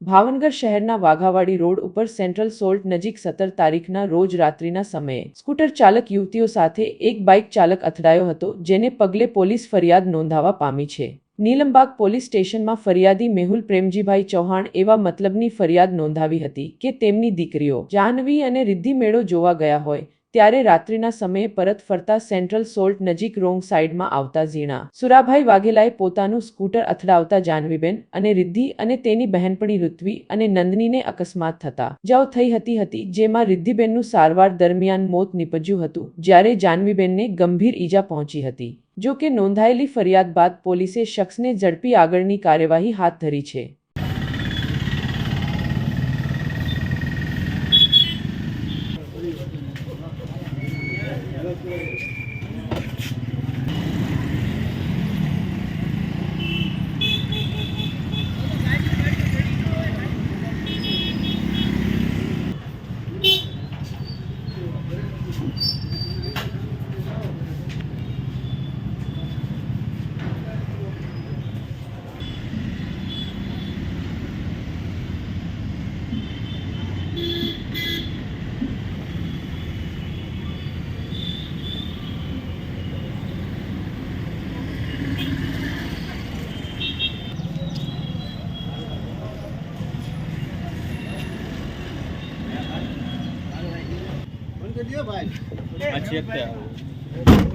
ભાવનગર શહેરના વાઘાવાડી રોડ ઉપર central salt નજીક 17 તારીખના રોજ રાત્રિના સમયે સ્કૂટર ચાલક યુવતીઓ સાથે એક બાઇક ચાલક અથડાયો હતો, જેને પગલે પોલીસ ફરિયાદ નોંધાવા પામી છે। નીલમબાગ પોલીસ સ્ટેશનમાં ફરિયાદી મેહુલ પ્રેમજીભાઈ ચૌહાણ એવા મતલબની ફરિયાદ નોંધાવી હતી કે તેમની દીકરીઓ જાહ્નવી અને રિદ્ધિ મેળો જોવા ગયા હોય ત્યારે રાત્રિના સમયે પરત ફરતા સેન્ટ્રલ સોલ્ટ નજીક રોંગ સાઈડમાં આવતા ઝીણા સુરાભાઈ વાઘેલાએ પોતાનું સ્કૂટર અથડાવતા જાહ્નવીબેન અને રિદ્ધિ અને તેની બહેનપણી ઋત્વી અને નંદનીને અકસ્માત થતા ઇજાઓ થઈ હતી, જેમાં રિદ્ધિબેનનું સારવાર દરમિયાન મોત નીપજ્યું હતું, જ્યારે જાહ્નવીબેનને ગંભીર ઈજા પહોંચી હતી। જો કે નોંધાયેલી ફરિયાદ બાદ પોલીસે શખ્સને ઝડપી આગળની કાર્યવાહી હાથ ધરી છે। भाई अच्छी